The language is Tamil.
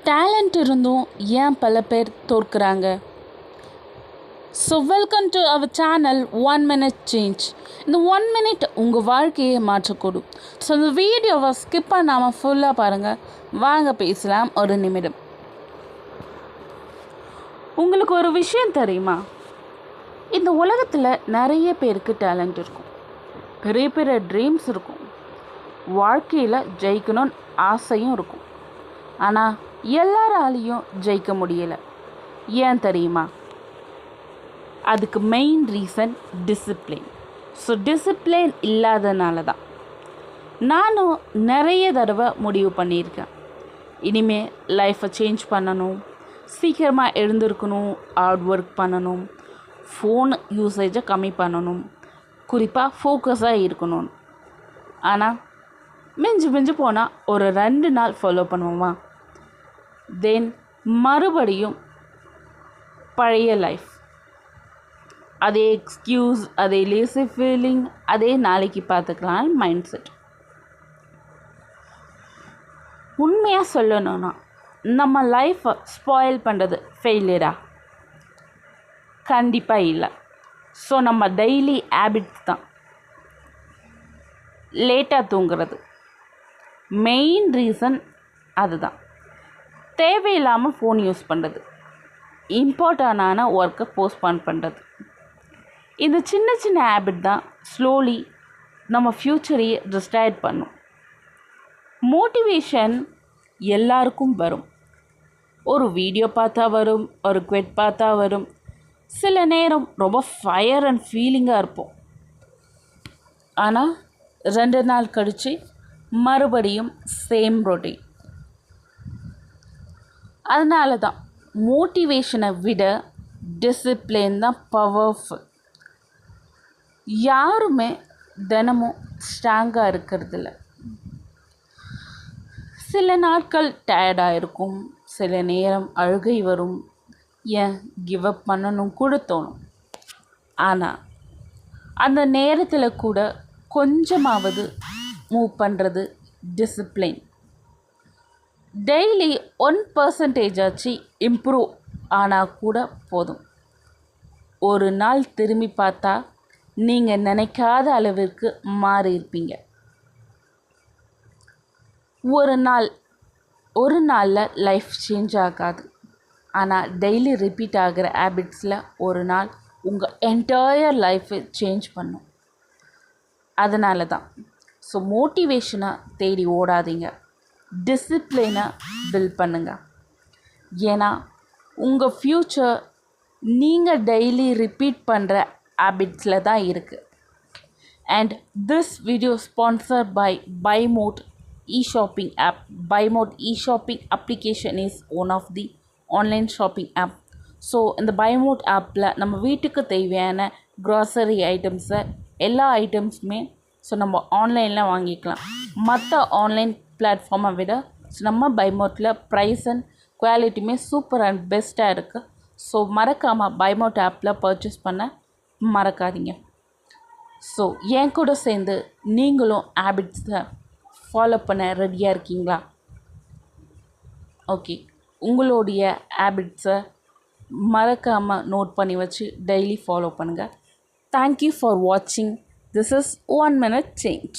டேலண்ட் இருந்தும் ஏன் பல பேர் தோற்கிறாங்க? So welcome to our channel 1 minute change. இந்த 1 minute உங்கள் வாழ்க்கையை மாற்றக்கூடும். ஸோ இந்த வீடியோவை ஸ்கிப் பண்ணாமல் ஃபுல்லாக பாருங்கள். வாங்க பேசலாம் ஒரு நிமிடம். உங்களுக்கு ஒரு விஷயம் தெரியுமா? இந்த உலகத்தில் நிறைய பேருக்கு டேலண்ட் இருக்கும், பெரிய பெரிய ட்ரீம்ஸ் இருக்கும், வாழ்க்கையில் ஜெயிக்கணும்னு ஆசையும் இருக்கும். ஆனால் எல்லாராலையும் ஜெயிக்க முடியலை. ஏன் தெரியுமா? அதுக்கு main reason discipline. So discipline இல்லாதனால தான். நானும் நிறைய தடவை முடிவு பண்ணியிருக்கேன், இனிமேல் லைஃப்பை சேஞ்ச் பண்ணணும், சீக்கிரமாக எழுந்திருக்கணும், ஹார்ட் ஒர்க் பண்ணணும், ஃபோன் யூசேஜை கம்மி பண்ணணும், குறிப்பாக ஃபோக்கஸாக இருக்கணும். ஆனால் மிஞ்சி போனால் ஒரு 2 நாள் ஃபாலோ பண்ணுவோமா, தென் மறுபடியும் பழைய லைஃப், அதே எக்ஸ்கியூஸ், அதே லேசி ஃபீலிங், அதே நாளைக்கு பார்த்துக்கலாம் மைண்ட் செட். உண்மையாக சொல்லணும்னா நம்ம லைஃப்பை ஸ்பாயில் பண்ணுறது ஃபெயிலியரா? கண்டிப்பாக இல்லை. ஸோ நம்ம டெய்லி ஹேபிட்ஸ் தான். லேட்டாக தூங்குறது மெயின் ரீசன் அதுதான். தேவையில்லாமல் ஃபோன் யூஸ் பண்ணுறது, இம்பார்ட்டண்டான ஒர்க்கை போஸ்ட்பான் பண்ணுறது, இந்த சின்ன சின்ன ஹேபிட் தான் ஸ்லோலி நம்ம ஃப்யூச்சரையே டிஸ்ட்ராக்ட் பண்ணும். மோட்டிவேஷன் எல்லாருக்கும் வரும். ஒரு வீடியோ பார்த்தா வரும், ஒரு குவெட் பார்த்தா வரும். சில நேரம் ரொம்ப ஃபயர் அண்ட் ஃபீலிங்காக இருப்போம். ஆனால் 2 நாள் கழித்து மறுபடியும் சேம் ரொட்டீன். அதனால தான் மோட்டிவேஷனை விட டிசிப்ளின் தான் பவர்ஃபுல். யாருமே தினமும் ஸ்ட்ராங்காக இருக்கிறதில்ல. சில நாட்கள் டயர்டாக இருக்கும், சில நேரம் அழுகை வரும், ஏன் கிவ் அப் பண்ணணும் கூட தோணும். ஆனால் அந்த நேரத்தில் கூட கொஞ்சமாவது மூவ் பண்ணுறது டிசிப்ளின். டெய்லி 1% ஆச்சு இம்ப்ரூவ் ஆனால் கூட போதும். ஒரு நாள் திரும்பி பார்த்தா நீங்கள் நினைக்காத அளவிற்கு மாறியிருப்பீங்க. ஒரு நாளில் லைஃப் சேஞ்ச் ஆகாது. ஆனால் டெய்லி ரிப்பீட் ஆகிற ஹேபிட்ஸில் ஒரு நாள் உங்கள் என்டையர் லைஃப்பை சேஞ்ச் பண்ணும். அதனால தான் ஸோ மோட்டிவேஷனை தேடி ஓடாதீங்க, டிசிப்ளினை பில்ட் பண்ணுங்கள். ஏன்னா உங்கள் ஃப்யூச்சர் நீங்கள் டெய்லி ரிப்பீட் பண்ணுற ஹேபிட்ஸில் தான் இருக்குது. And this video sponsored by Buymote e-shopping app. Buymote e-shopping application is one of the online shopping app. So இந்த பைமோட் ஆப்பில் நம்ம வீட்டுக்கு தேவையான க்ராசரி ஐட்டம்ஸை எல்லா ஐட்டம்ஸுமே ஸோ நம்ம ஆன்லைனில் வாங்கிக்கலாம். மற்ற ஆன்லைன் பிளாட்ஃபார்மை விட நம்ம பைமோட்டில் ப்ரைஸ் அண்ட் குவாலிட்டியுமே சூப்பர் அண்ட் பெஸ்ட்டாக இருக்குது. ஸோ மறக்காமல் பைமோட் ஆப்பில் பர்ச்சேஸ் பண்ண மறக்காதீங்க. ஸோ என் கூட சேர்ந்து நீங்களும் ஹேபிட்ஸை ஃபாலோ பண்ண ரெடியாக இருக்கீங்களா? ஓகே, உங்களுடைய ஹேபிட்ஸை மறக்காமல் நோட் பண்ணி வச்சு டெய்லி ஃபாலோ பண்ணுங்கள். தேங்க்யூ ஃபார் வாட்சிங். This is 1 minute change.